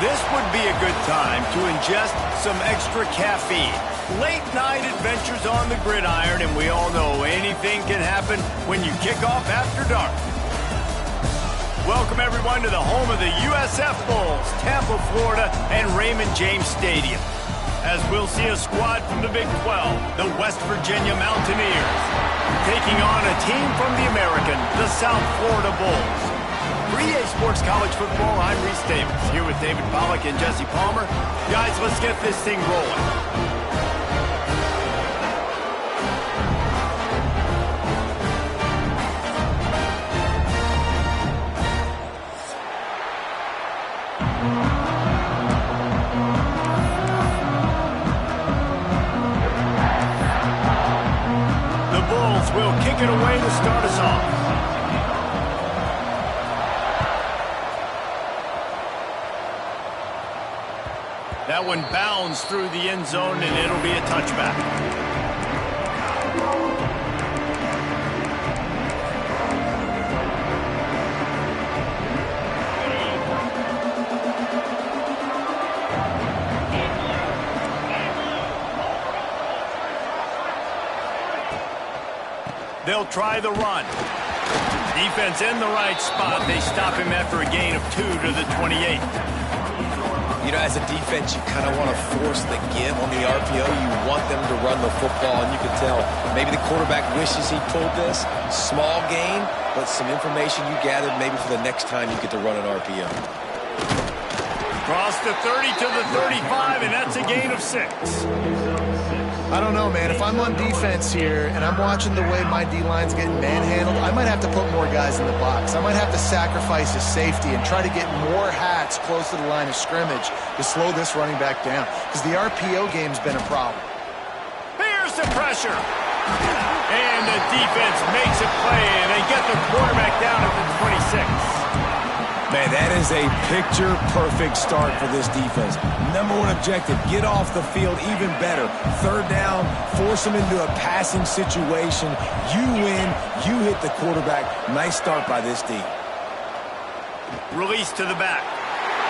This would be a good time to ingest some extra caffeine. Late night adventures on the gridiron, and we all know anything can happen when you kick off after dark. Welcome everyone to the home of the USF Bulls, Tampa, Florida, and Raymond James Stadium. As we'll see a squad from the Big 12, the West Virginia Mountaineers, taking on a team from the American, the South Florida Bulls. For EA Sports College Football, I'm Reese Davis, here with David Pollack and Jesse Palmer. Guys, let's get this thing rolling. The Bulls will kick it away to start us off. That one bounds through the end zone, and it'll be a touchback. They'll try the run. Defense in the right spot. They stop him after a gain of 2 to the 28. You know, as a defense, you kind of want to force the give on the RPO. You want them to run the football, and you can tell maybe the quarterback wishes he pulled this. Small gain, but some information you gathered maybe for the next time you get to run an RPO. Cross the 30 to the 35, and that's a gain of 6. I don't know, man. If I'm on defense here and I'm watching the way my D-line's getting manhandled, I might have to put more guys in the box. I might have to sacrifice his safety and try to get more hats close to the line of scrimmage to slow this running back down, because the RPO game's been a problem. Here's the pressure. And the defense makes a play, and they get the quarterback down at the 26. Man, that is a picture-perfect start for this defense. Number one objective, get off the field even better. Third down, force them into a passing situation. You win, you hit the quarterback. Nice start by this D. Release to the back.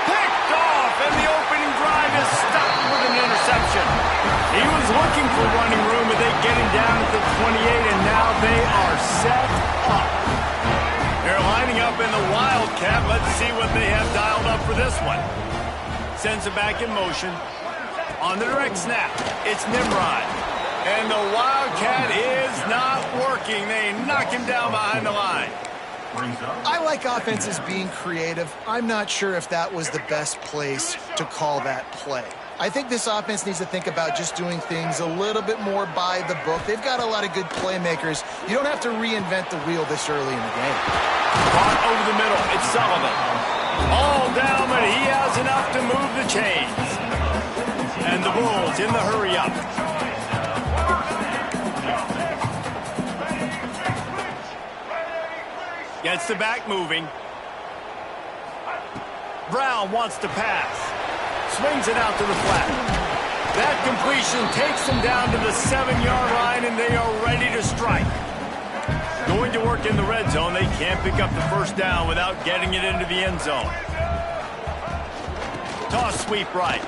Picked off, and the opening drive is stopped with an interception. He was looking for running room, and they get him down at the 28, and now they are set up. They're lining up in the Wildcat. Let's see what they have dialed up for this one. Sends it back in motion. On the direct snap, it's Nimrod. And the Wildcat is not working. They knock him down behind the line. I like offenses being creative. I'm not sure if that was the best place to call that play. I think this offense needs to think about just doing things a little bit more by the book. They've got a lot of good playmakers. You don't have to reinvent the wheel this early in the game. Caught over the middle. It's Sullivan. All down, but he has enough to move the chains. And the Bulls in the hurry up. Gets the back moving. Brown wants to pass. Swings it out to the flat. That completion takes them down to the 7-yard line, and they are ready to strike. Going to work in the red zone. They can't pick up the first down without getting it into the end zone. Toss sweep right.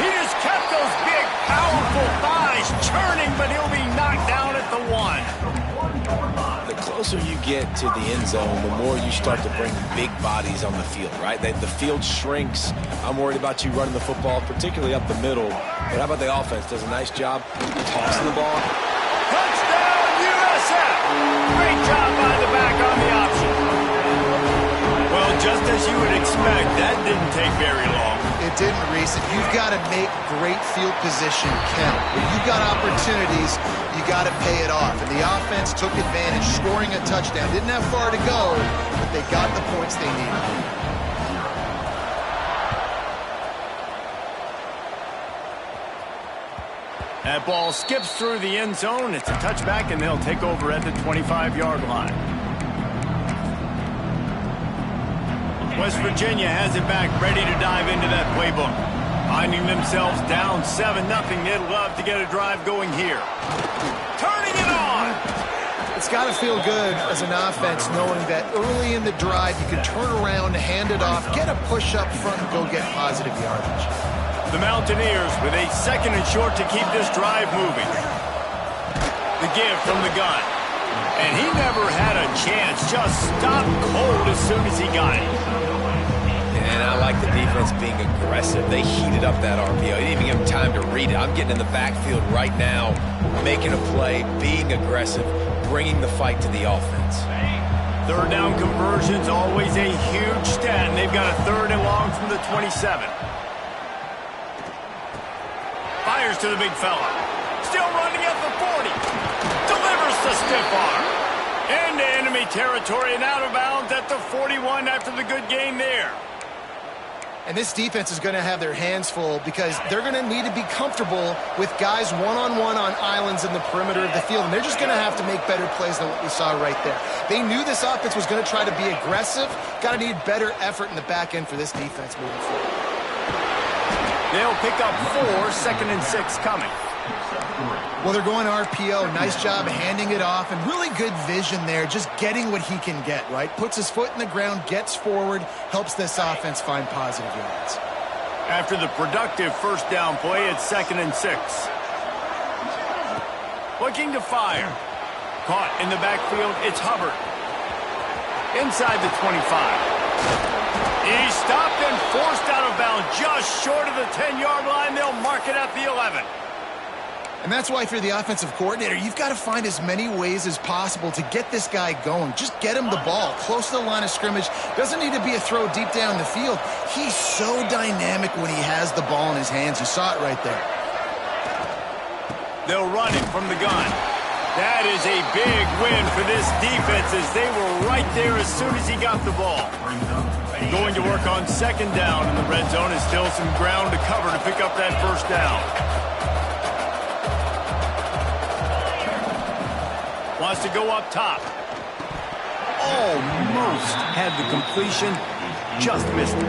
He just kept those big, powerful thighs churning, but he'll be knocked down at the 1. The closer you get to the end zone, the more you start to bring big bodies on the field, right? The field shrinks. I'm worried about you running the football, particularly up the middle. But how about the offense? Does a nice job tossing the ball. Touchdown, USF! Great job by the back on the option. Well, just as you would expect, that didn't take very long. It didn't, Reese. You've got to make great field position count. When you've got opportunities, you got to pay it off. And the offense took advantage, scoring a touchdown. Didn't have far to go, but they got the points they needed. That ball skips through the end zone. It's a touchback, and they'll take over at the 25-yard line. West Virginia has it back, ready to dive into that playbook. Finding themselves down 7-0. They'd love to get a drive going here. Turning it on. It's got to feel good as an offense knowing that early in the drive you can turn around, hand it off, get a push up front, and go get positive yardage. The Mountaineers with a 2nd and short to keep this drive moving. The give from the gun. And he never had a chance. Just stopped cold as soon as he got it. And I like the defense being aggressive. They heated up that RPO. They didn't even give him time to read it. I'm getting in the backfield right now, making a play, being aggressive, bringing the fight to the offense. 3rd down conversion's always a huge stat, and they've got a 3rd and long from the 27. Fires to the big fella. Still running at the 40. Delivers the stiff arm. Into enemy territory and out of bounds at the 41 after the good gain there. And this defense is going to have their hands full because they're going to need to be comfortable with guys one-on-one on islands in the perimeter of the field. And they're just going to have to make better plays than what we saw right there. They knew this offense was going to try to be aggressive. Got to need better effort in the back end for this defense moving forward. They'll pick up 4, 2nd and 6 coming. Well, they're going RPO. Nice job handing it off, and really good vision there, just getting what he can get, right? Puts his foot in the ground, gets forward, helps this offense find positive yards. After the productive 1st down play, it's 2nd and 6. Looking to fire. Caught in the backfield, it's Hubbard. Inside the 25. He's stopped and forced out of bounds just short of the 10-yard line. They'll mark it at the 11. And that's why, if you're the offensive coordinator, you've got to find as many ways as possible to get this guy going. Just get him the ball close to the line of scrimmage. Doesn't need to be a throw deep down the field. He's so dynamic when he has the ball in his hands. You saw it right there. They'll run it from the gun. That is a big win for this defense as they were right there as soon as he got the ball. Going to work on 2nd down in the red zone is still some ground to cover to pick up that 1st down. Wants to go up top. Almost had the completion, just missed it.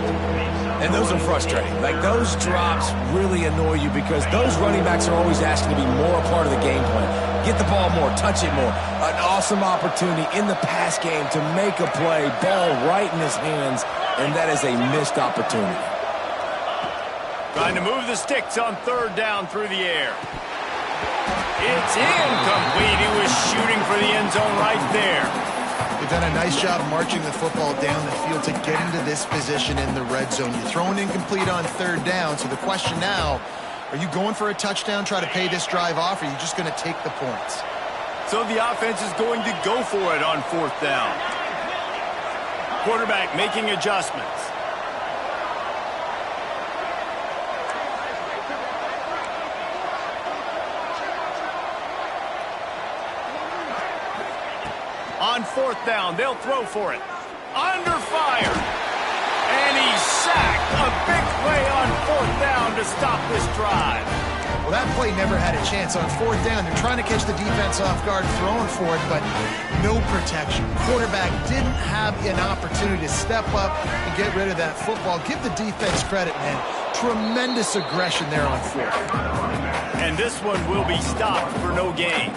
And those are frustrating. Like, those drops really annoy you because those running backs are always asking to be more a part of the game plan. Get the ball more, touch it more. An awesome opportunity in the pass game to make a play, ball right in his hands, and that is a missed opportunity. Trying to move the sticks on 3rd down through the air. It's incomplete. He was shooting for the end zone right there. They've done a nice job marching the football down the field to get into this position in the red zone. You're throwing incomplete on 3rd down, so the question now, are you going for a touchdown, try to pay this drive off, or are you just going to take the points? So the offense is going to go for it on 4th down. Quarterback making adjustments. On 4th down, they'll throw for it. Under fire. And he's sacked. A big play on 4th down to stop this drive. Well, that play never had a chance. On 4th down, they're trying to catch the defense off guard, throwing for it, but no protection. Quarterback didn't have an opportunity to step up and get rid of that football. Give the defense credit, man. Tremendous aggression there on 4th. And this one will be stopped for no gain.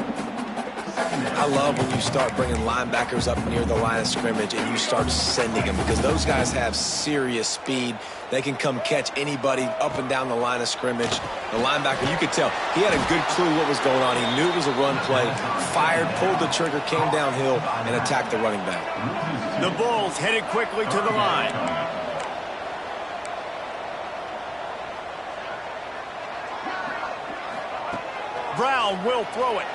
I love when you start bringing linebackers up near the line of scrimmage and you start sending them because those guys have serious speed. They can come catch anybody up and down the line of scrimmage. The linebacker, you could tell, he had a good clue what was going on. He knew it was a run play, fired, pulled the trigger, came downhill, and attacked the running back. The Bulls headed quickly to the line. Brown will throw it.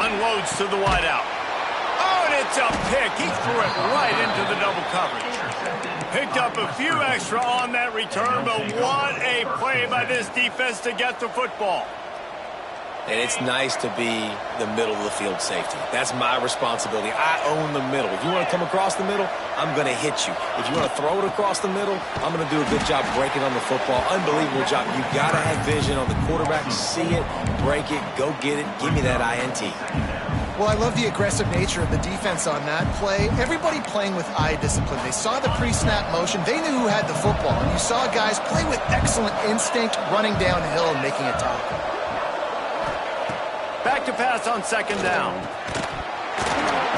Unloads to the wideout. Oh, and it's a pick. He threw it right into the double coverage. Picked up a few extra on that return, but what a play by this defense to get the football. And it's nice to be the middle of the field safety. That's my responsibility. I own the middle. If you want to come across the middle, I'm going to hit you. If you want to throw it across the middle, I'm going to do a good job breaking on the football. Unbelievable job. You got to have vision on the quarterback. See it, break it, go get it. Give me that INT. Well, I love the aggressive nature of the defense on that play. Everybody playing with eye discipline. They saw the pre-snap motion. They knew who had the football. And you saw guys play with excellent instinct, running downhill and making a tackle. Back to pass on 2nd down.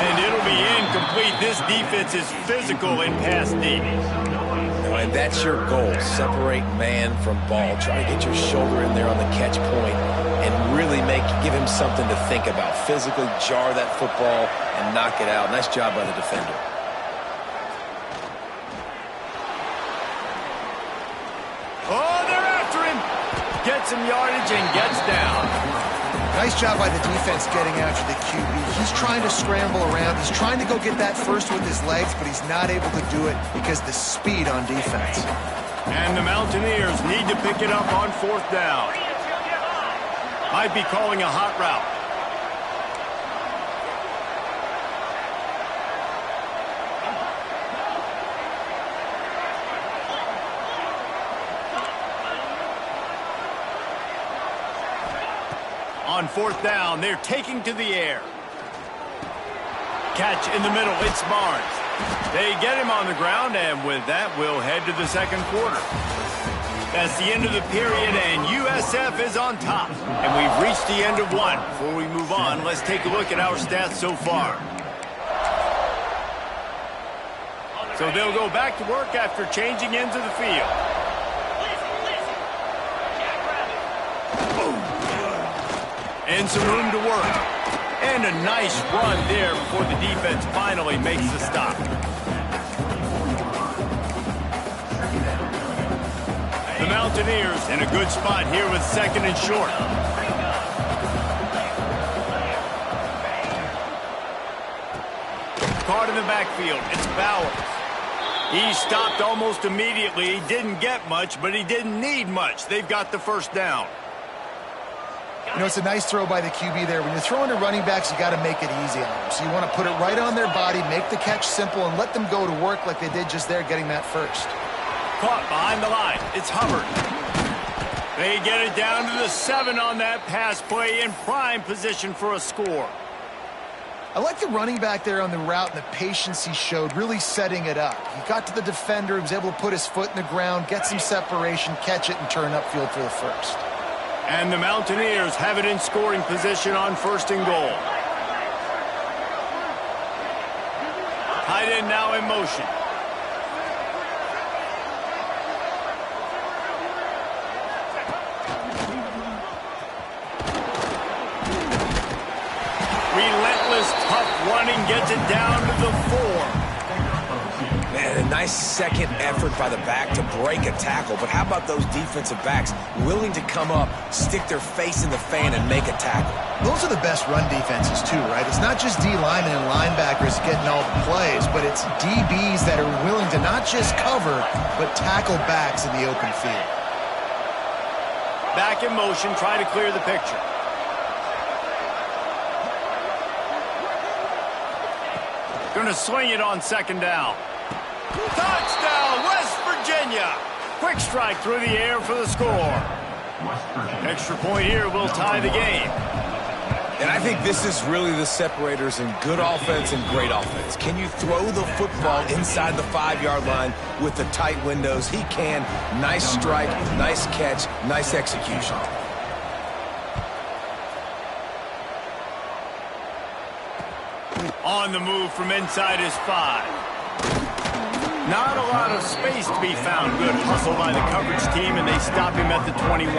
And it'll be incomplete. This defense is physical in pass deep. And that's your goal. Separate man from ball. Try to get your shoulder in there on the catch point and really give him something to think about. Physically jar that football and knock it out. Nice job by the defender. Oh, they're after him. Gets some yardage and gets down. Nice job by the defense getting after the QB. He's trying to scramble around. He's trying to go get that first with his legs, but he's not able to do it because the speed on defense. And the Mountaineers need to pick it up on 4th down. Might be calling a hot route. On 4th down, they're taking to the air. Catch in the middle, it's Barnes. They get him on the ground, and with that, we'll head to the second quarter. That's the end of the period, and USF is on top. And we've reached the end of one. Before we move on, let's take a look at our stats so far. So they'll go back to work after changing into the field. And some room to work. And a nice run there before the defense finally makes the stop. The Mountaineers in a good spot here with 2nd and short. Caught in the backfield. It's Bowers. He stopped almost immediately. He didn't get much, but he didn't need much. They've got the first down. You know, it's a nice throw by the QB there. When you're throwing to running backs, you got to make it easy on them. So you want to put it right on their body, make the catch simple, and let them go to work like they did just there, getting that first. Caught behind the line. It's Hubbard. They get it down to the 7 on that pass play in prime position for a score. I like the running back there on the route and the patience he showed, really setting it up. He got to the defender, he was able to put his foot in the ground, get some separation, catch it, and turn upfield for the first. And the Mountaineers have it in scoring position on 1st and goal. Tight end now in motion. Relentless, tough running gets it down to the 4. Man, a nice second effort by the back to break a tackle. But how about those defensive backs willing to come up, stick their face in the fan, and make a tackle? Those are the best run defenses, too, right? It's not just D linemen and linebackers getting all the plays, but it's DBs that are willing to not just cover, but tackle backs in the open field. Back in motion, try to clear the picture. Going to swing it on 2nd down. Touchdown, West Virginia. Quick strike through the air for the score. Extra point here will tie the game. And I think this is really the separators in good offense and great offense. Can you throw the football inside the 5-yard line with the tight windows? He can. Nice strike, nice catch, nice execution. On the move from inside his 5. Not a lot of space to be found. Good hustle by the coverage team, and they stop him at the 21.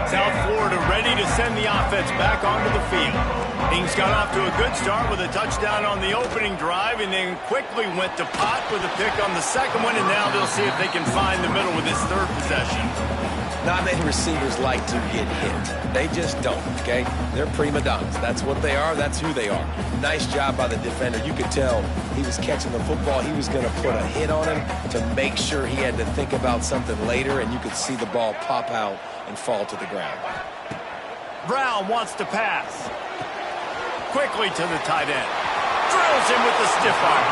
South Florida ready to send the offense back onto the field. Things got off to a good start with a touchdown on the opening drive, and then quickly went to pot with a pick on the second one, and now they'll see if they can find the middle with this 3rd possession. Not many receivers like to get hit. They just don't, okay? They're prima donnas. That's what they are. That's who they are. Nice job by the defender. You could tell he was catching the football. He was going to put a hit on him to make sure he had to think about something later, and you could see the ball pop out and fall to the ground. Brown wants to pass. Quickly to the tight end. Drills him with the stiff arm.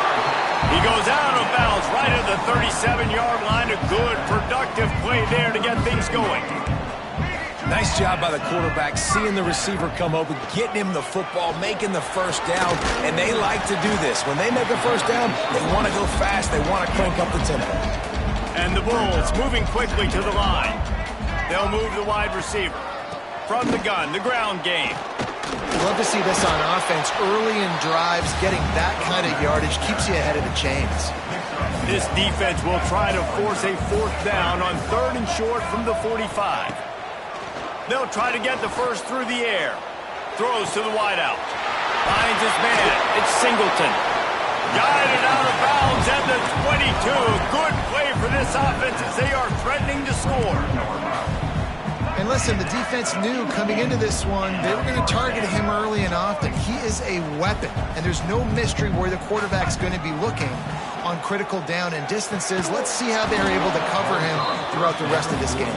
He goes out of bounds right at the 37-yard line. A good, productive play there to get things going. Nice job by the quarterback, seeing the receiver come open, getting him the football, making the first down, and they like to do this. When they make a first down, they want to go fast. They want to crank up the tempo. And the Bulls moving quickly to the line. They'll move the wide receiver. From the gun, the ground game. Love to see this on offense. Early in drives, getting that kind of yardage keeps you ahead of the chains. This defense will try to force a fourth down on 3rd and short from the 45. They'll try to get the first through the air. Throws to the wideout. Finds his man. It's Singleton. Guided out of bounds at the 22. Good play for this offense as they are threatening to score. And listen, the defense knew coming into this one they were going to target him early and often. He is a weapon, and there's no mystery where the quarterback's going to be looking on critical down and distances. Let's see how they're able to cover him throughout the rest of this game.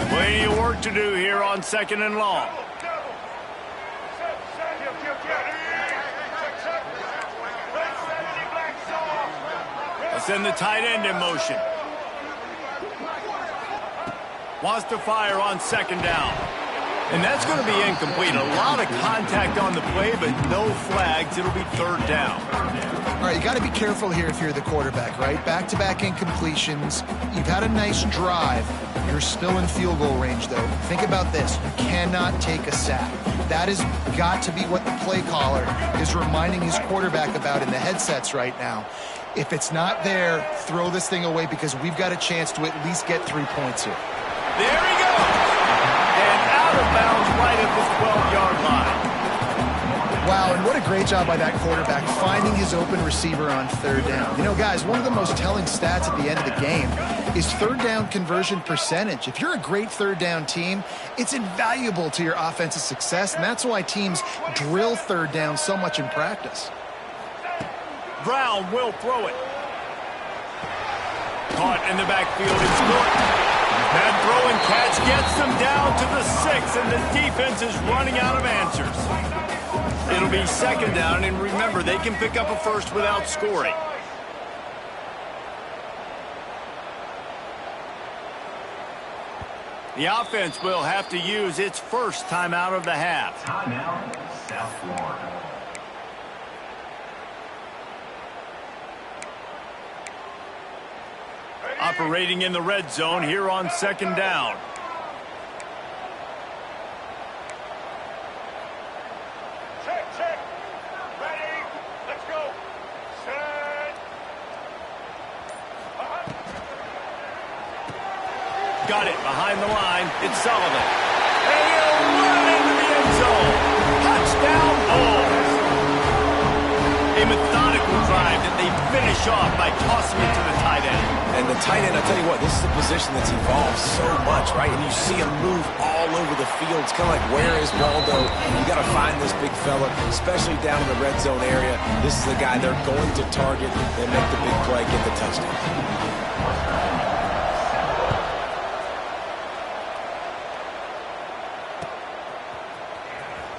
Plenty of work to do here on 2nd and long. Send the tight end in motion. Wants to fire on 2nd down. And that's going to be incomplete. A lot of contact on the play, but no flags. It'll be 3rd down. All right, you got to be careful here if you're the quarterback, right? Back-to-back incompletions. You've had a nice drive. You're still in field goal range, though. Think about this. You cannot take a sack. That has got to be what the play caller is reminding his quarterback about in the headsets right now. If it's not there, throw this thing away because we've got a chance to at least get 3 points here. There he goes. And out of bounds right at the 12-yard line. Wow, and what a great job by that quarterback finding his open receiver on 3rd down. You know, guys, one of the most telling stats at the end of the game is 3rd down conversion percentage. If you're a great 3rd down team, it's invaluable to your offensive success, and that's why teams drill 3rd down so much in practice. Brown will throw it. Caught in the backfield. It's good. That throw and catch gets them down to the 6, and the defense is running out of answers. It'll be 2nd down, and remember, they can pick up a first without scoring. The offense will have to use its first timeout of the half. Timeout, South Florida. Operating in the red zone here on 2nd down. Check. Ready. Let's go. Set. Got it behind the line. It's Sullivan. And he'll run into the end zone. Touchdown, Bulls. A methodical drive that they finish off by tossing it to the tight end. And the tight end, I'll tell you what, this is a position that's evolved so much, right? And you see him move all over the field. It's kind of like, where is Waldo? You got to find this big fella, especially down in the red zone area. This is the guy they're going to target and make the big play, get the touchdown.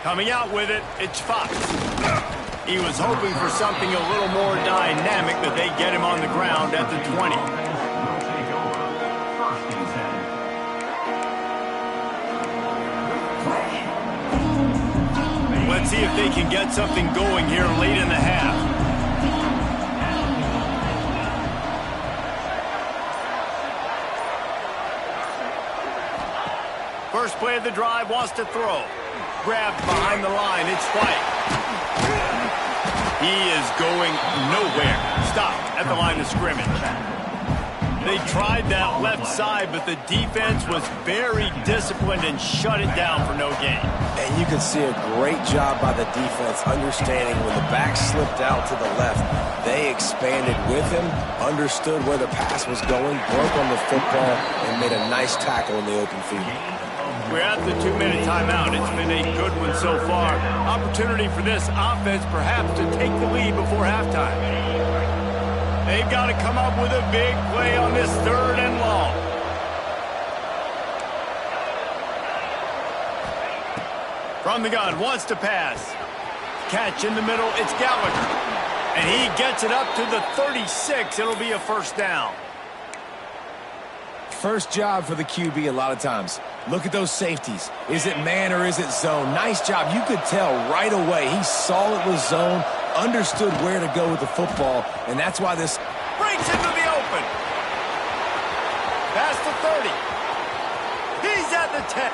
Coming out with it, it's Fox. He was hoping for something a little more dynamic, but they get him on the ground at the 20. Let's see if they can get something going here late in the half. First play of the drive, wants to throw. Grabbed behind the line, it's White. He is going nowhere. Stopped at the line of scrimmage. They tried that left side, but the defense was very disciplined and shut it down for no gain. And you can see a great job by the defense understanding when the back slipped out to the left, they expanded with him, understood where the pass was going, broke on the football, and made a nice tackle in the open field. We're at the 2-minute timeout. It's been a good one so far. Opportunity for this offense perhaps to take the lead before halftime. They've got to come up with a big play on this 3rd and long. From the gun, wants to pass. Catch in the middle, it's Gallagher. And he gets it up to the 36. It'll be a first down. First job for the QB a lot of times. Look at those safeties. Is it man or is it zone? Nice job. You could tell right away. He saw it was zone, understood where to go with the football, and that's why this breaks into the open. Past the 30. He's at the 10.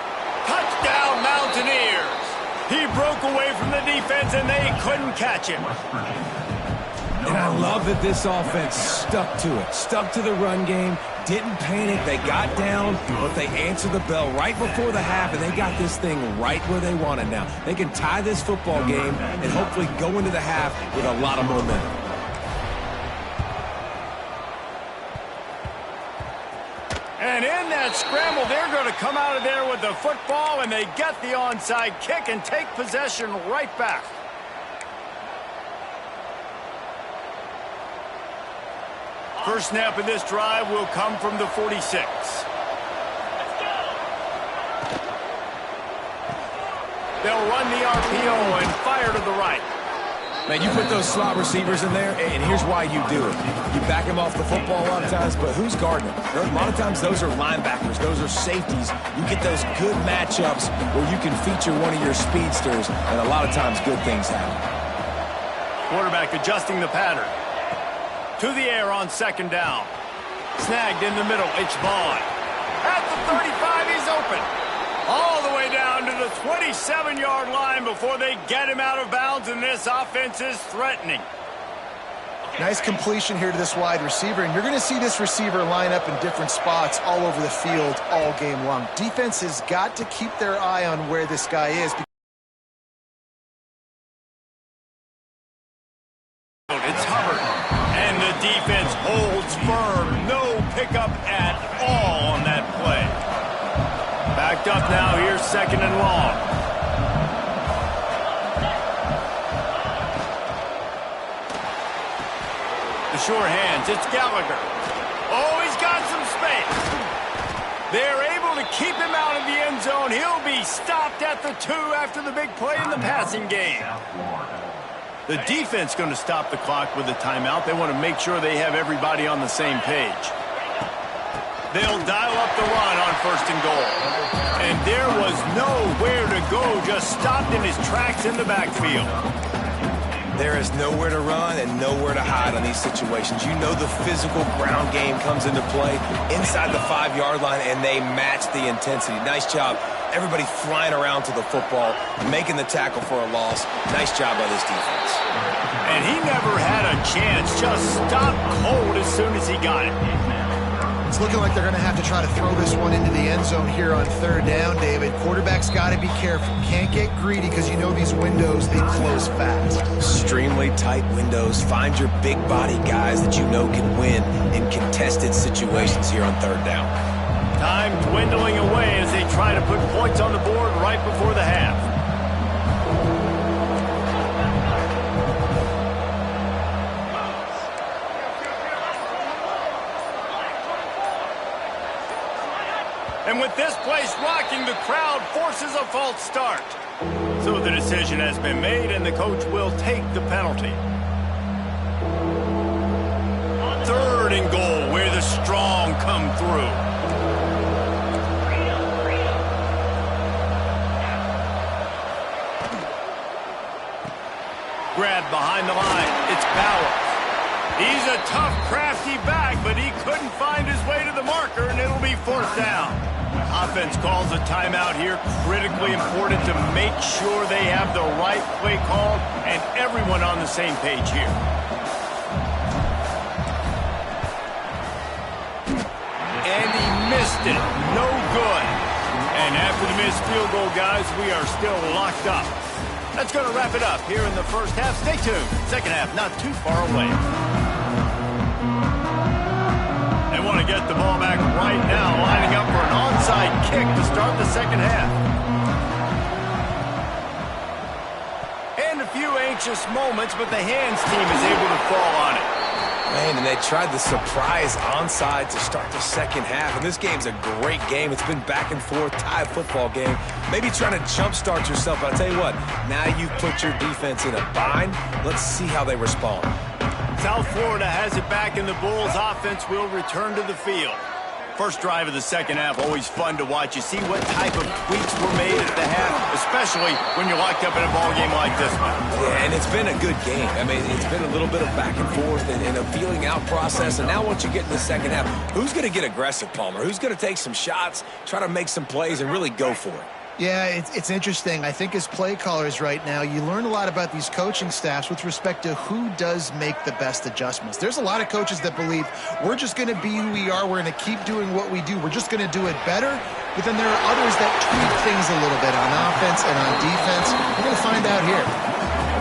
Touchdown, Mountaineers. He broke away from the defense, and they couldn't catch him. And I love that this offense stuck to it, stuck to the run game, didn't panic. They got down, but they answered the bell right before the half, and they got this thing right where they want it now. They can tie this football game and hopefully go into the half with a lot of momentum. And in that scramble, they're going to come out of there with the football, and they get the onside kick and take possession right back. First snap of this drive will come from the 46. They'll run the RPO and fire to the right. Man, you put those slot receivers in there, and here's why you do it. You back them off the football a lot of times, but who's guarding them? A lot of times those are linebackers. Those are safeties. You get those good matchups where you can feature one of your speedsters, and a lot of times good things happen. Quarterback adjusting the pattern. To the air on second down. Snagged in the middle. It's Vaughn. At the 35, he's open. All the way down to the 27-yard line before they get him out of bounds, and this offense is threatening. Nice completion here to this wide receiver, and you're going to see this receiver line up in different spots all over the field all game long. Defense has got to keep their eye on where this guy is. It's Hubbard, and the defense holds firm. No pickup at all on that play. Backed up now, here's second and long. The sure hands, it's Gallagher. Oh, he's got some space. They're able to keep him out of the end zone. He'll be stopped at the 2 after the big play in the passing game. The defense going to stop the clock with a timeout. They want to make sure they have everybody on the same page. They'll dial up the run on first and goal. And there was nowhere to go, just stopped in his tracks in the backfield. There is nowhere to run and nowhere to hide on these situations. You know the physical ground game comes into play inside the 5-yard line, and they match the intensity. Nice job. Everybody flying around to the football, making the tackle for a loss. Nice job by this defense. And he never had a chance. Just stopped cold as soon as he got it. It's looking like they're going to have to try to throw this one into the end zone here on third down, David. Quarterback's got to be careful. Can't get greedy because you know these windows, they close fast. Extremely tight windows. Find your big body guys that you know can win in contested situations here on third down. Time dwindling away as they try to put points on the board right before the half. And with this place rocking, the crowd forces a false start. So the decision has been made, and the coach will take the penalty. Third and goal, where the strong come through. Grabbed behind the line. It's Bauer. He's a tough, crafty back, but he couldn't find his way to the marker, and it'll be fourth down. Offense calls a timeout here. Critically important to make sure they have the right play called and everyone on the same page here. And he missed it. No good. And after the missed field goal, guys, we are still locked up. That's going to wrap it up here in the first half. Stay tuned. Second half not too far away. They want to get the ball back right now, lining up for an onside kick to start the second half. And a few anxious moments, but the hands team is able to fall on it. Man, and they tried the surprise onside to start the second half. And this game's a great game. It's been back and forth, tie football game. Maybe trying to jumpstart yourself. But I'll tell you what, now you've put your defense in a bind. Let's see how they respond. South Florida has it back, and the Bulls offense will return to the field. First drive of the second half, always fun to watch. You see what type of tweaks were made at the half, especially when you're locked up in a ball game like this one. Yeah, and it's been a good game. I mean, it's been a little bit of back and forth and a feeling out process. And now once you get in the second half, who's going to get aggressive, Palmer? Who's going to take some shots, try to make some plays, and really go for it? Yeah, it's interesting. I think as play callers right now, you learn a lot about these coaching staffs with respect to who does make the best adjustments. There's a lot of coaches that believe we're just going to be who we are. We're going to keep doing what we do. We're just going to do it better. But then there are others that tweak things a little bit on offense and on defense. We're going to find out here.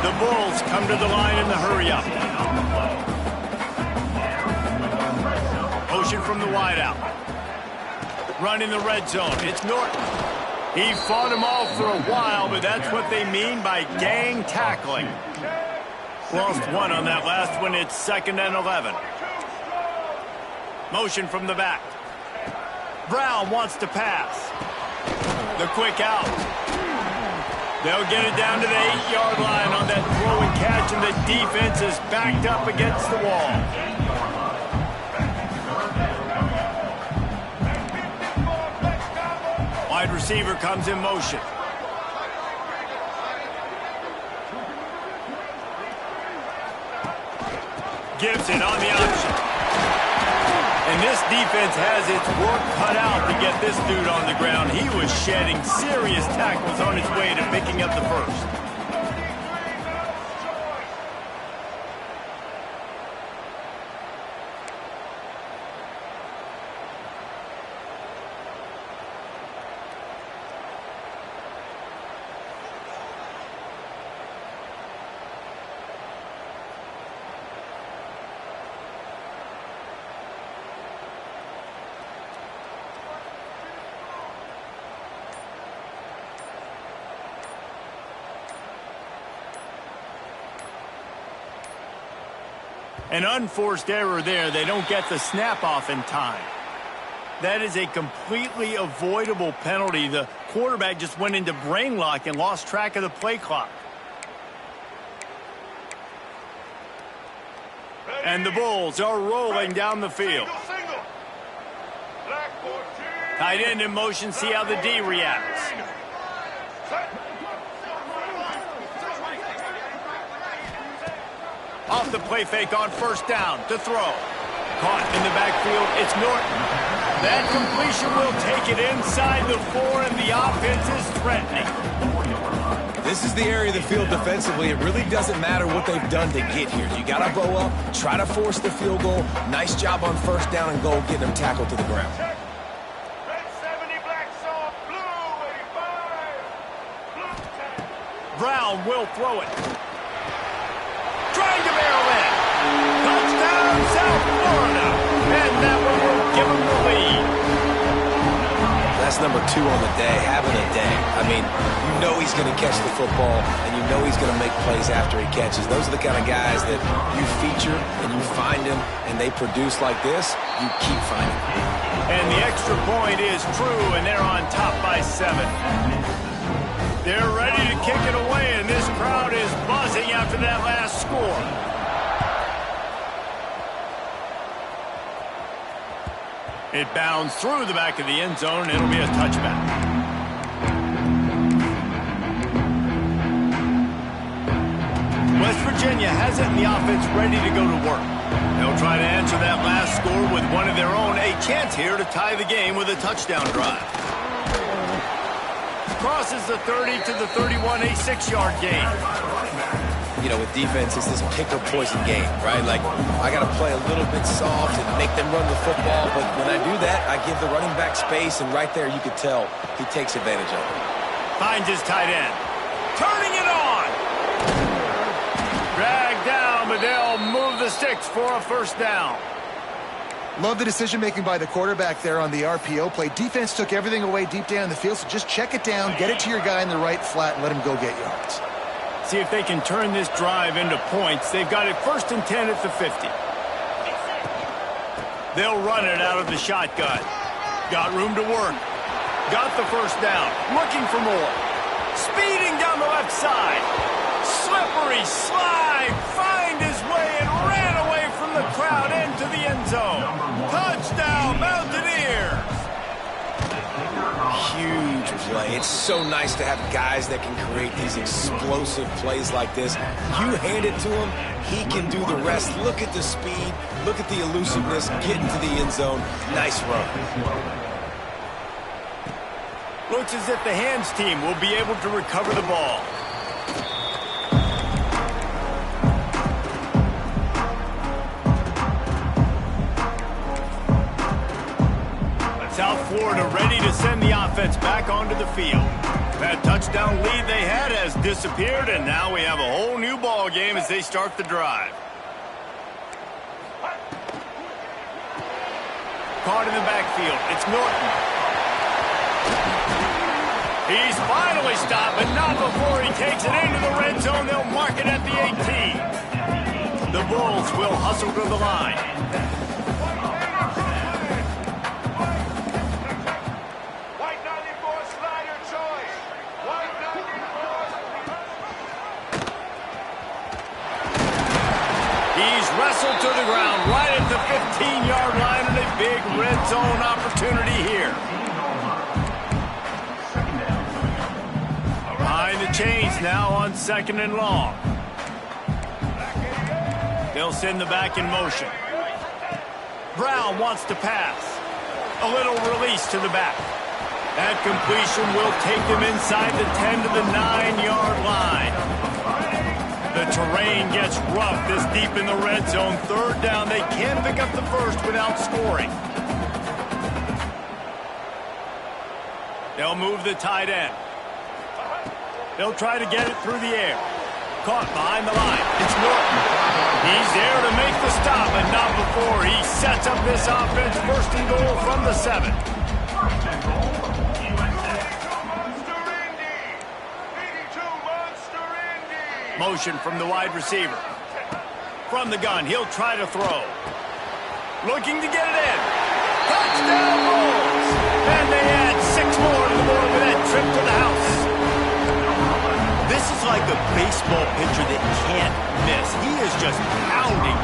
The Bulls come to the line in the hurry-up. Motion from the wideout. Run in the red zone. It's Norton. He fought him off for a while, but that's what they mean by gang tackling. Lost one on that last one. It's 2nd and 11. Motion from the back. Brown wants to pass. The quick out. They'll get it down to the 8-yard line on that throw and catch, and the defense is backed up against the wall. Wide receiver comes in motion. Gibson on the option. And this defense has its work cut out to get this dude on the ground. He was shedding serious tackles on his way to picking up the first. An unforced error there. They don't get the snap off in time. That is a completely avoidable penalty. The quarterback just went into brain lock and lost track of the play clock. And the Bulls are rolling down the field. Tight end in motion. See how the D reacts. Off the play fake on first down to throw. Caught in the backfield. It's Norton. That completion will take it inside the 4, and the offense is threatening. This is the area of the field defensively. It really doesn't matter what they've done to get here. You got to bow up, try to force the field goal. Nice job on first down and goal, getting them tackled to the ground. Red 70, black soft, blue 85. Blue 10. Brown will throw it. Trying to barrel in. Touchdown, South Florida. And that one will give them the lead. That's number 2 on the day, having a day. I mean, you know he's going to catch the football, and you know he's going to make plays after he catches. Those are the kind of guys that you feature, and you find them, and they produce like this, you keep finding them. And the extra point is true, and they're on top by 7. They're ready to kick it away, and this crowd is buzzing after that last score. It bounds through the back of the end zone, and it'll be a touchback. West Virginia has it in the offense ready to go to work. They'll try to answer that last score with one of their own. A chance here to tie the game with a touchdown drive. Crosses the 30 to the 31, a 6-yard gain. You know, with defense, it's this pick-or-poison game, right? Like, I got to play a little bit soft and make them run the football, but when I do that, I give the running back space, and right there you could tell he takes advantage of it. Finds his tight end. Turning it on. Dragged down, but they'll move the sticks for a first down. Love the decision-making by the quarterback there on the RPO play. Defense took everything away deep down the field, so just check it down, get it to your guy in the right flat, and let him go get yards. See if they can turn this drive into points. They've got it 1st and 10 at the 50. They'll run it out of the shotgun. Got room to work. Got the first down. Looking for more. Speeding down the left side. Slippery slide. Find his way and ran away huge play. It's so nice to have guys that can create these explosive plays like this. You hand it to him, he can do the rest. Look at the speed, look at the elusiveness, get into the end zone. Nice run. Looks as if the hands team will be able to recover the ball. South Florida ready to send the offense back onto the field. That touchdown lead they had has disappeared, and now we have a whole new ball game as they start the drive. Caught in the backfield. It's Norton. He's finally stopped, but not before he takes it into the red zone. They'll mark it at the 18. The Bulls will hustle to the line. Wrestled to the ground right at the 15-yard line, and a big red zone opportunity here. Behind the chains now on 2nd and long. They'll send the back in motion. Brown wants to pass. A little release to the back. That completion will take them inside the 10 to the 9-yard line. The terrain gets rough this deep in the red zone. 3rd down. They can pick up the first without scoring. They'll move the tight end. They'll try to get it through the air. Caught behind the line. It's Norton. He's there to make the stop, but not before he sets up this offense. 1st and goal from the 7. Motion from the wide receiver. From the gun, he'll try to throw. Looking to get it in. Touchdown Bulls! And they add 6 more to the board with that trip to the house. This is like a baseball pitcher that can't miss. He is just pounding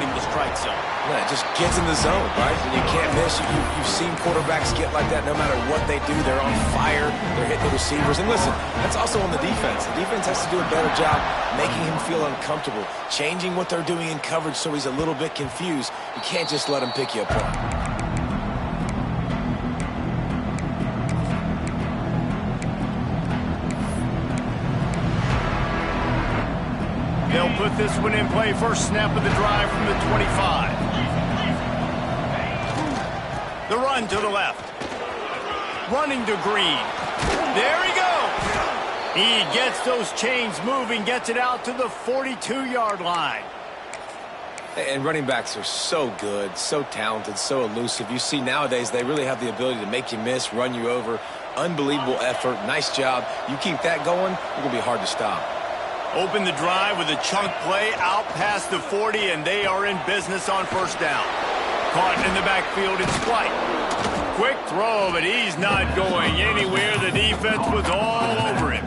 the strike zone. Yeah, it just gets in the zone, right? And you can't miss. You've seen quarterbacks get like that no matter what they do. They're on fire. They're hitting the receivers. And listen, that's also on the defense. The defense has to do a better job making him feel uncomfortable, changing what they're doing in coverage so he's a little bit confused. You can't just let him pick you apart. They'll put this one in play. First snap of the drive from the 25. The run to the left. Running to Green. There he goes. He gets those chains moving, gets it out to the 42-yard line. And running backs are so good, so talented, so elusive. You see nowadays they really have the ability to make you miss, run you over. Unbelievable effort. Nice job. You keep that going, it's going to be hard to stop. Open the drive with a chunk play out past the 40, and they are in business on 1st down. Caught in the backfield, it's White. Quick throw, but he's not going anywhere. The defense was all over him.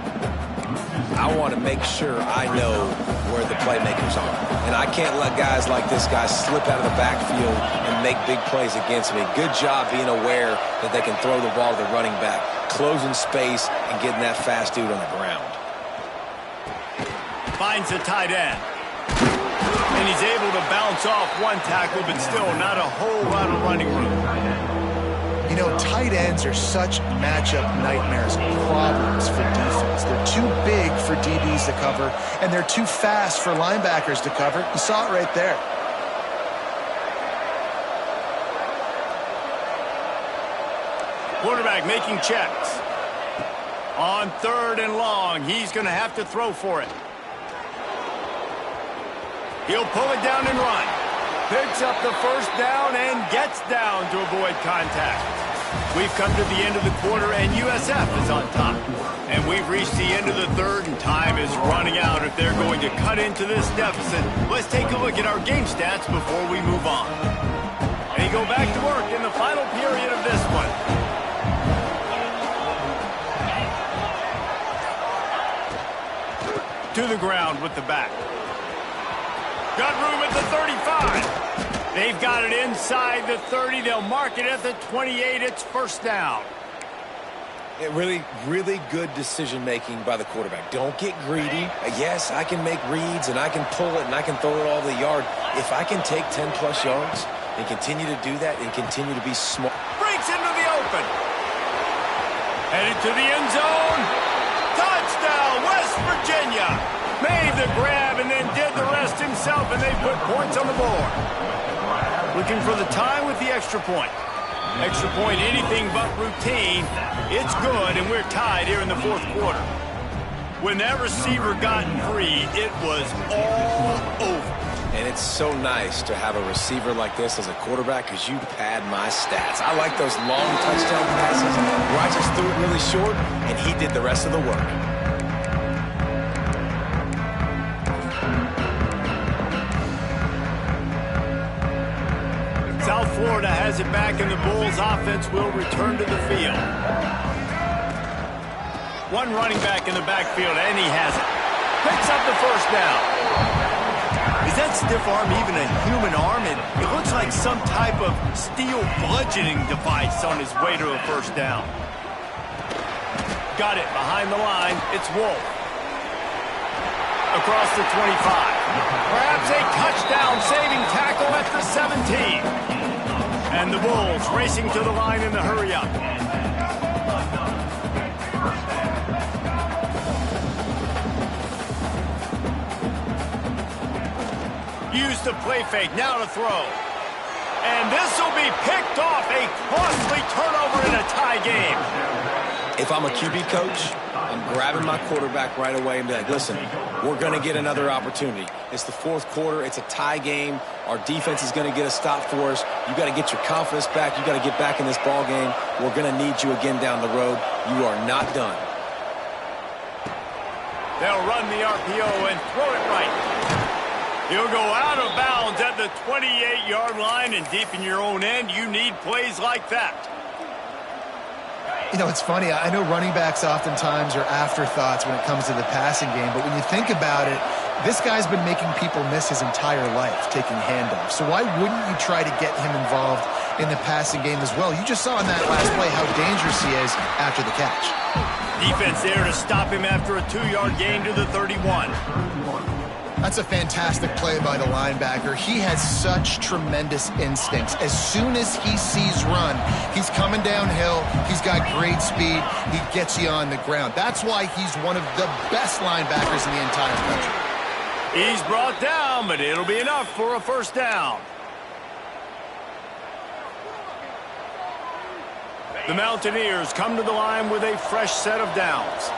I want to make sure I know where the playmakers are. And I can't let guys like this guy slip out of the backfield and make big plays against me. Good job being aware that they can throw the ball to the running back, closing space, and getting that fast dude on the ground. Finds a tight end. And he's able to bounce off one tackle, but still not a whole lot of running room. You know, tight ends are such matchup nightmares and problems for defense. They're too big for DBs to cover, and they're too fast for linebackers to cover. You saw it right there. Quarterback making checks. On 3rd and long, he's going to have to throw for it. He'll pull it down and run. Picks up the 1st down and gets down to avoid contact. We've come to the end of the quarter, and USF is on top. And we've reached the end of the 3rd, and time is running out if they're going to cut into this deficit. Let's take a look at our game stats before we move on. They go back to work in the final period of this one. To the ground with the back. Got room at the 35. They've got it inside the 30. They'll mark it at the 28. It's 1st down. Really, really good decision-making by the quarterback. Don't get greedy. Yes, I can make reads, and I can pull it, and I can throw it all the yard. If I can take 10-plus yards and continue to do that and continue to be smart. Breaks into the open. Headed to the end zone. Touchdown, West Virginia. Made the grab and then did the rest himself, and they put points on the board. Looking for the tie with the extra point. Extra point, anything but routine. It's good, and we're tied here in the fourth quarter. When that receiver got free, it was all over. And it's so nice to have a receiver like this as a quarterback because you pad my stats. I like those long touchdown passes where I just threw it really short, and he did the rest of the work. South Florida has it back, and the Bulls offense will return to the field. One running back in the backfield, and he has it. Picks up the first down. Is that stiff arm even a human arm? It looks like some type of steel bludgeoning device on his way to a first down. Got it behind the line. It's Wolf. Across the 25. Perhaps a touchdown-saving tackle at the 17. And the Bulls racing to the line in the hurry-up. Use the play fake, now to throw. And this will be picked off, a costly turnover in a tie game. If I'm a QB coach, I'm grabbing my quarterback right away and be like, listen, we're going to get another opportunity. It's the fourth quarter. It's a tie game. Our defense is going to get a stop for us. You got to get your confidence back. You got to get back in this ball game. We're going to need you again down the road. You are not done. They'll run the RPO and throw it right. He'll go out of bounds at the 28-yard line, and deep in your own end, you need plays like that. You know, it's funny. I know running backs oftentimes are afterthoughts when it comes to the passing game, but when you think about it, this guy's been making people miss his entire life taking handoffs. So why wouldn't you try to get him involved in the passing game as well? You just saw in that last play how dangerous he is after the catch. Defense there to stop him after a 2-yard gain to the 31. That's a fantastic play by the linebacker. He has such tremendous instincts. As soon as he sees run, he's coming downhill. He's got great speed. He gets you on the ground. That's why he's one of the best linebackers in the entire country. He's brought down, but it'll be enough for a first down. The Mountaineers come to the line with a fresh set of downs.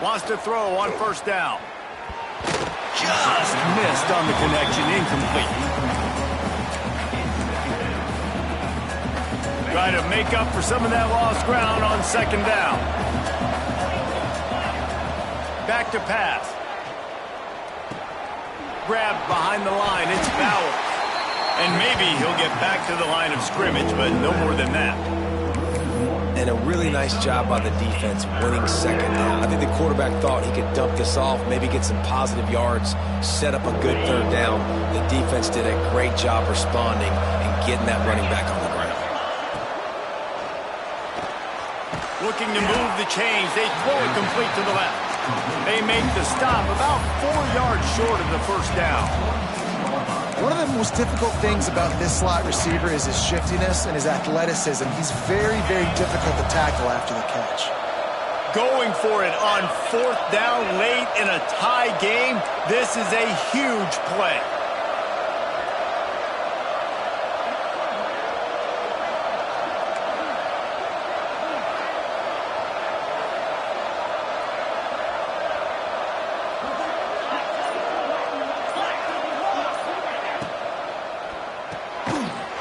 Wants to throw on first down. Just missed on the connection, incomplete. Try to make up for some of that lost ground on second down. Back to pass. Grabbed behind the line, it's Bowers. And maybe he'll get back to the line of scrimmage, but no more than that. And a really nice job by the defense winning second down. I think the quarterback thought he could dump this off, maybe get some positive yards, set up a good third down. The defense did a great job responding and getting that running back on the ground. Looking to move the chains. They throw it complete to the left. They make the stop about 4 yards short of the first down. One of the most difficult things about this slot receiver is his shiftiness and his athleticism. He's very, very difficult to tackle after the catch. Going for it on fourth down late in a tie game. This is a huge play.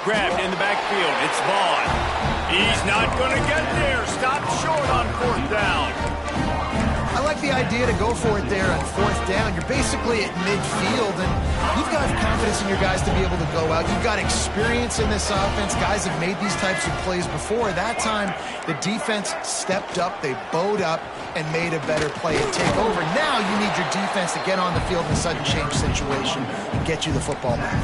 Grabbed in the backfield. It's Vaughn. He's not going to get there. Stopped short on fourth down. I like the idea to go for it there on fourth down. You're basically at midfield, and you've got confidence in your guys to be able to go out. You've got experience in this offense. Guys have made these types of plays before. That time, the defense stepped up. They bowed up and made a better play and take over. Now you need your defense to get on the field in a sudden change situation and get you the football back.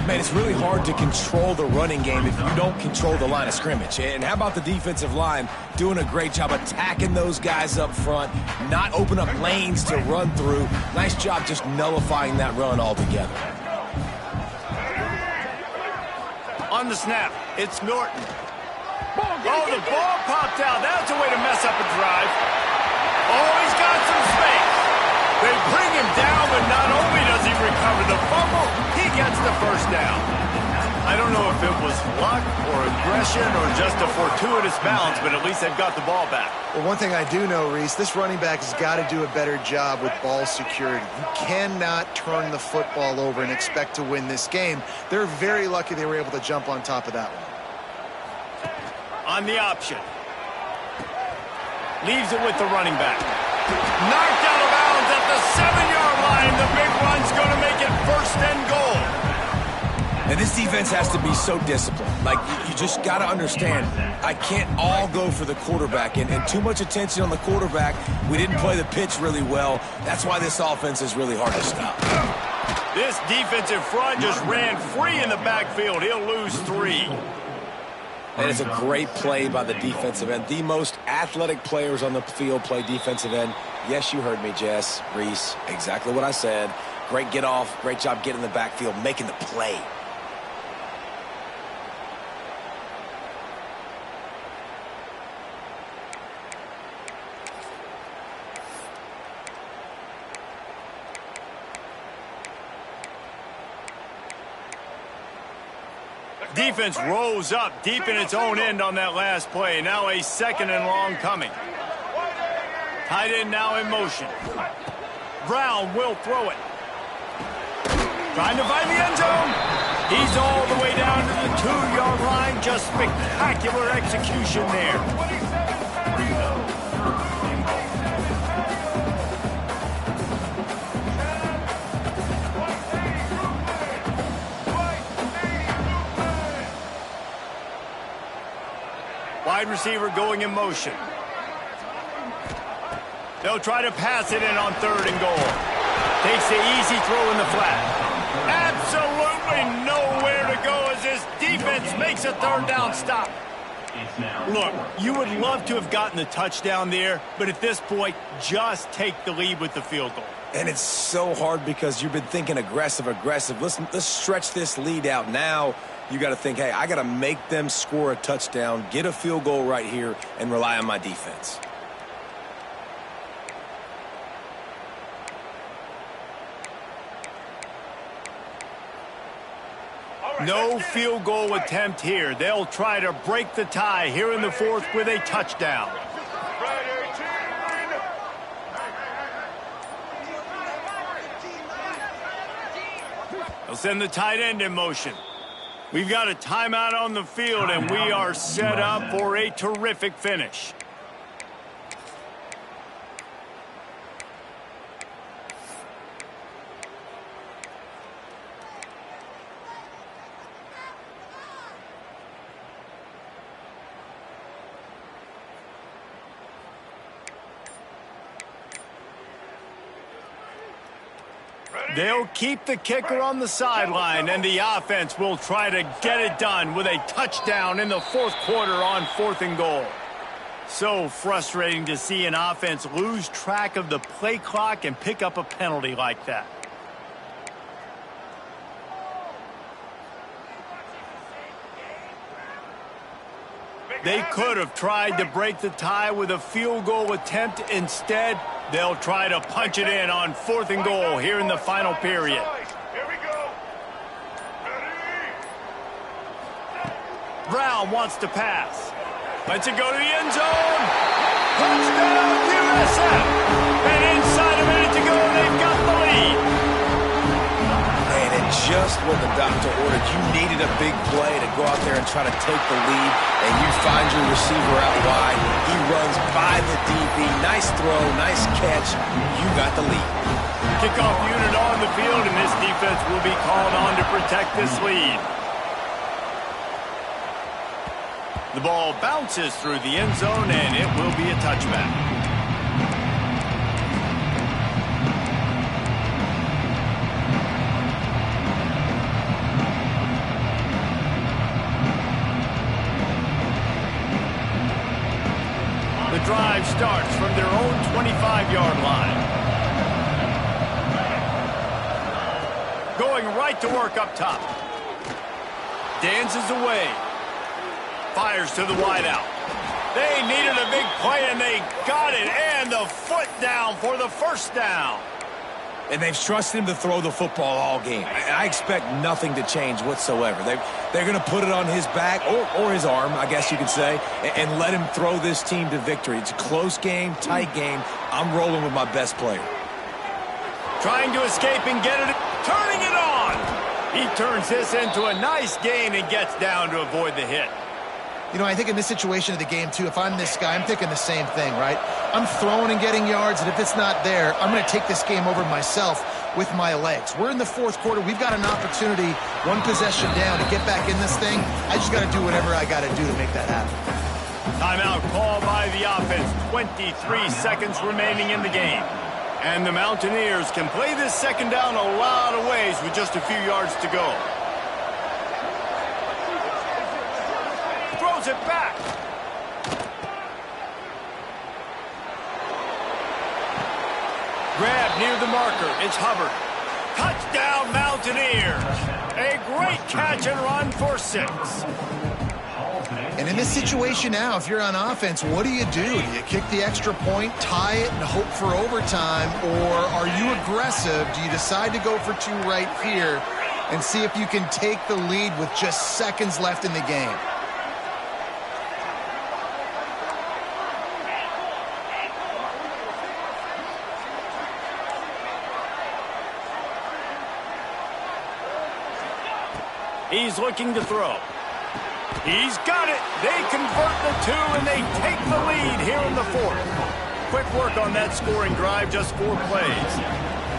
Man, it's really hard to control the running game if you don't control the line of scrimmage. And how about the defensive line doing a great job attacking those guys up front, not open up lanes to run through. Nice job just nullifying that run altogether. On the snap, it's Norton. Oh, the ball popped out. That's a way to mess up a drive. Oh, he's got some space. They bring him down, but not only does he recover the fumble, he gets the first down. I don't know if it was luck or aggression or just a fortuitous bounce, but at least they've got the ball back. Well, one thing I do know, Reese, this running back has got to do a better job with ball security. You cannot turn the football over and expect to win this game. They're very lucky they were able to jump on top of that one. On the option. Leaves it with the running back. Knocked out of bounds at the 7-yard line. The big run's going to make it 1st and goal. And this defense has to be so disciplined. Like, you just got to understand, I can't all go for the quarterback. And too much attention on the quarterback. We didn't play the pitch really well. That's why this offense is really hard to stop. This defensive front just ran free in the backfield. He'll lose 3. And it's a great play by the defensive end. The most athletic players on the field play defensive end. Yes, you heard me, Jess, Reese. Exactly what I said. Great get off. Great job getting in the backfield, making the play. Defense rose up deep in its own end on that last play. Now a 2nd and long coming. Tight end now in motion. Brown will throw it. Trying to find the end zone. He's all the way down to the 2-yard line. Just spectacular execution there. Wide receiver going in motion. They'll try to pass it in on 3rd and goal. Takes the easy throw in the flat. Absolutely nowhere to go as this defense makes a 3rd down stop. Look, you would love to have gotten the touchdown there, but at this point, just take the lead with the field goal. And it's so hard because you've been thinking aggressive. Let's stretch this lead out now. You got to think, hey, I got to make them score a touchdown, get a field goal right here, and rely on my defense. No field goal attempt here. They'll try to break the tie here in the 4th with a touchdown. They'll send the tight end in motion. We've got a timeout on the field, and we are set up for a terrific finish. They'll keep the kicker on the sideline, and the offense will try to get it done with a touchdown in the 4th quarter on 4th and goal. So frustrating to see an offense lose track of the play clock and pick up a penalty like that. They could have tried to break the tie with a field goal attempt. Instead, they'll try to punch it in on 4th and goal here in the final period. Here we go. Brown wants to pass. Lets it go to the end zone. Touchdown, USF. And inside a minute to go, they've got the lead. And just what the doctor ordered. You needed a big play to go out there and try to take the lead, and you find your receiver out wide. He runs by the DB. Nice throw, nice catch. You got the lead. Kickoff unit on the field, and this defense will be called on to protect this lead. The ball bounces through the end zone, and it will be a touchback. 25-yard line. Going right to work up top. Dances away. Fires to the wideout. They needed a big play, and they got it. And the foot down for the first down. And they've trusted him to throw the football all game. I expect nothing to change whatsoever. They're going to put it on his back, or his arm, I guess you could say, and let him throw this team to victory. It's a close game, tight game. I'm rolling with my best player. Trying to escape and get it. Turning it on. He turns this into a nice gain and gets down to avoid the hit. You know, I think in this situation of the game, too, if I'm this guy, I'm thinking the same thing, right? I'm throwing and getting yards, and if it's not there, I'm going to take this game over myself with my legs. We're in the fourth quarter. We've got an opportunity, one possession down, to get back in this thing. I just got to do whatever I got to do to make that happen. Timeout called by the offense. 23 seconds remaining in the game. And the Mountaineers can play this second down a lot of ways with just a few yards to go. Throws it back. Grab near the marker. It's Hubbard. Touchdown, Mountaineers. A great catch and run for 6. And in this situation now, if you're on offense, what do? Do you kick the extra point, tie it, and hope for overtime? Or are you aggressive? Do you decide to go for 2 right here and see if you can take the lead with just seconds left in the game? He's looking to throw. He's got it. They convert the 2, and they take the lead here in the 4th. Quick work on that scoring drive, just 4 plays.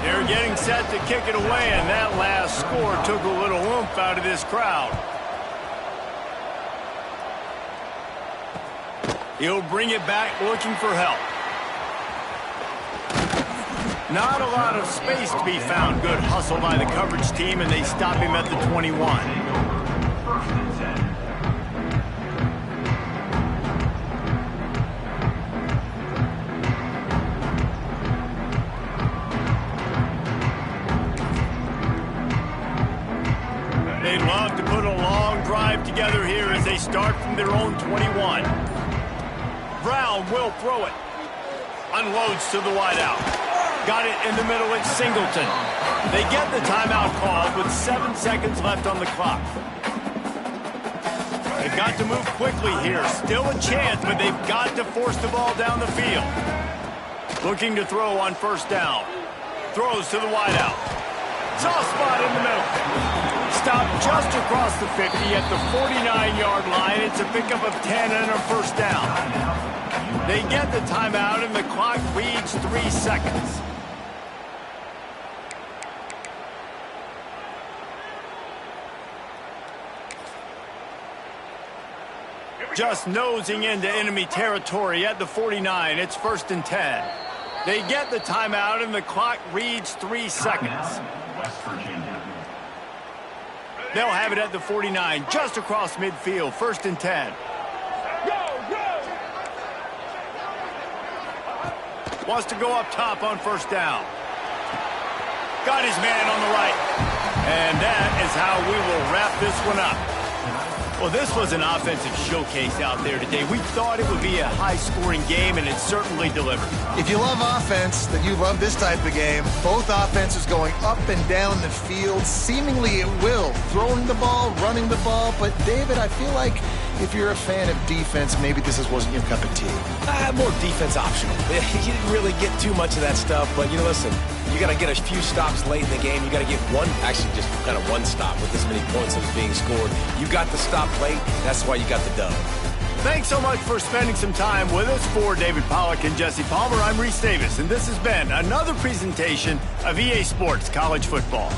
They're getting set to kick it away, and that last score took a little oomph out of this crowd. He'll bring it back looking for help. Not a lot of space to be found. Good hustle by the coverage team, and they stop him at the 21. They'd love to put a long drive together here as they start from their own 21. Brown will throw it. Unloads to the wideout. Got it in the middle, it's Singleton. They get the timeout called with 7 seconds left on the clock. They've got to move quickly here. Still a chance, but they've got to force the ball down the field. Looking to throw on first down. Throws to the wideout. Soft spot in the middle. Stopped just across the 50 at the 49-yard line. It's a pickup of 10 and a first down. They get the timeout, and the clock reads 3 seconds. Just nosing into enemy territory at the 49. It's 1st and 10. They get the timeout, and the clock reads 3 seconds. They'll have it at the 49, just across midfield, 1st and 10. Wants to go up top on first down. Got his man on the right. And that is how we will wrap this one up. Well, this was an offensive showcase out there today. We thought it would be a high-scoring game, and it certainly delivered. If you love offense, then you love this type of game. Both offenses going up and down the field, seemingly at will. Throwing the ball, running the ball. But, David, I feel like if you're a fan of defense, maybe this wasn't your cup of tea. More defense optional. You didn't really get too much of that stuff, but, listen, you got to get a few stops late in the game. You got to get actually just kind of one stop with this many points that was being scored. You got the stop late. That's why you got the dub. Thanks so much for spending some time with us. For David Pollack and Jesse Palmer, I'm Reese Davis, and this has been another presentation of EA Sports College Football.